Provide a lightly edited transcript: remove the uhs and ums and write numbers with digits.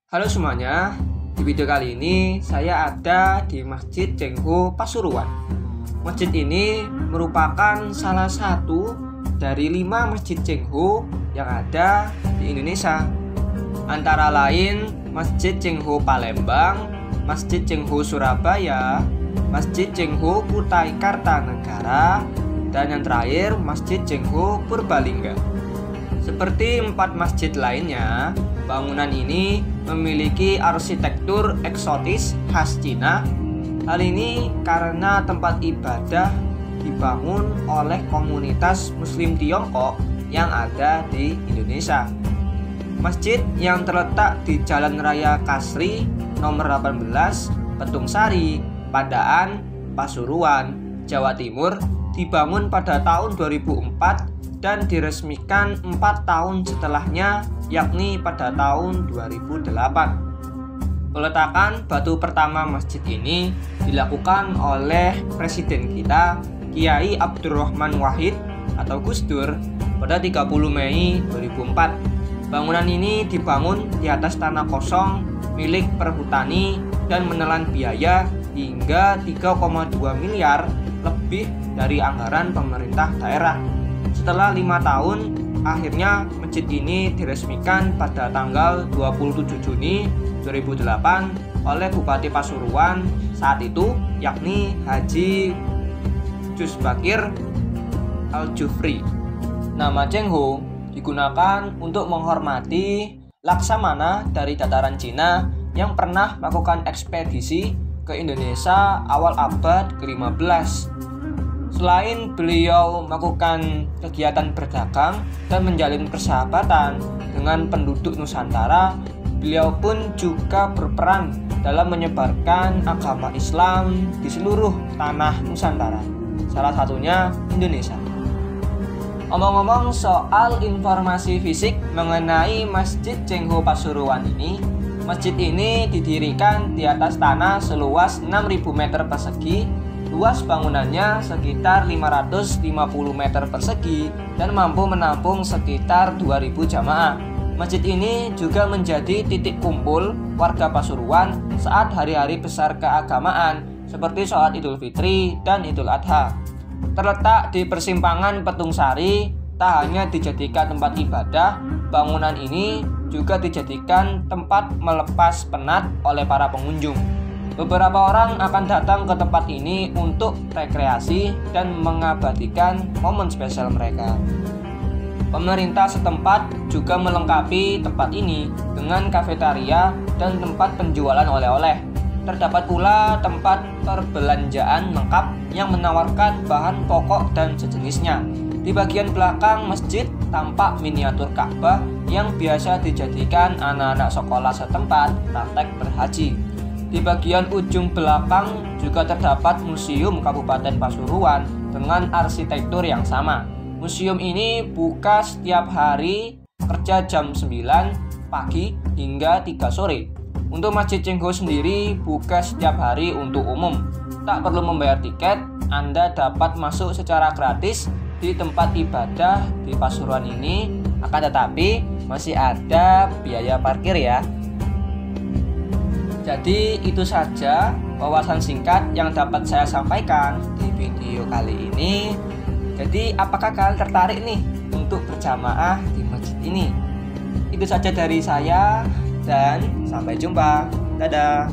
Halo semuanya, di video kali ini saya ada di Masjid Cengho Pasuruan. Masjid ini merupakan salah satu dari 5 Masjid Cengho yang ada di Indonesia. Antara lain Masjid Cengho Palembang, Masjid Cengho Surabaya, Masjid Cengho Kutai Kartanegara, dan yang terakhir Masjid Cengho Purbalingga. Seperti 4 masjid lainnya, bangunan ini memiliki arsitektur eksotis khas Cina. Hal ini karena tempat ibadah dibangun oleh komunitas Muslim Tiongkok yang ada di Indonesia. Masjid yang terletak di Jalan Raya Kasri nomor 18, Petung-Sari, Pandaan, Pasuruan, Jawa Timur, dibangun pada tahun 2004 dan diresmikan 4 tahun setelahnya, yakni pada tahun 2008. Peletakan batu pertama masjid ini dilakukan oleh Presiden kita, Kiai Abdurrahman Wahid atau Gus Dur, pada 30 Mei 2004. Bangunan ini dibangun di atas tanah kosong milik perhutani dan menelan biaya hingga 3,2 miliar lebih dari anggaran pemerintah daerah. Setelah 5 tahun, akhirnya masjid ini diresmikan pada tanggal 27 Juni 2008 oleh Bupati Pasuruan saat itu, yakni Haji Jusbakir Al-Jufri. Nama Cengho digunakan untuk menghormati Laksamana dari dataran Cina yang pernah melakukan ekspedisi ke Indonesia awal abad ke-15. Selain beliau melakukan kegiatan berdagang dan menjalin persahabatan dengan penduduk Nusantara, beliau pun juga berperan dalam menyebarkan agama Islam di seluruh tanah Nusantara, salah satunya Indonesia. Omong-omong soal informasi fisik mengenai Masjid Cengho Pasuruan ini, masjid ini didirikan di atas tanah seluas 6.000 meter persegi. Luas bangunannya sekitar 550 meter persegi dan mampu menampung sekitar 2.000 jamaah. Masjid ini juga menjadi titik kumpul warga Pasuruan saat hari-hari besar keagamaan seperti sholat Idul Fitri dan Idul Adha. Terletak di persimpangan Petung-Sari, tak hanya dijadikan tempat ibadah, bangunan ini juga dijadikan tempat melepas penat oleh para pengunjung. Beberapa orang akan datang ke tempat ini untuk rekreasi dan mengabadikan momen spesial mereka. Pemerintah setempat juga melengkapi tempat ini dengan kafetaria dan tempat penjualan oleh-oleh. Terdapat pula tempat perbelanjaan lengkap yang menawarkan bahan pokok dan sejenisnya. Di bagian belakang masjid tampak miniatur Ka'bah yang biasa dijadikan anak-anak sekolah setempat praktek berhaji. Di bagian ujung belakang juga terdapat Museum Kabupaten Pasuruan dengan arsitektur yang sama. Museum ini buka setiap hari kerja jam 9 pagi hingga 3 sore. Untuk Masjid Cengho sendiri buka setiap hari untuk umum. Tak perlu membayar tiket, Anda dapat masuk secara gratis di tempat ibadah di Pasuruan ini. Akan tetapi masih ada biaya parkir ya. Jadi itu saja wawasan singkat yang dapat saya sampaikan di video kali ini. Jadi apakah kalian tertarik nih untuk berjamaah di masjid ini? Itu saja dari saya dan sampai jumpa. Dadah.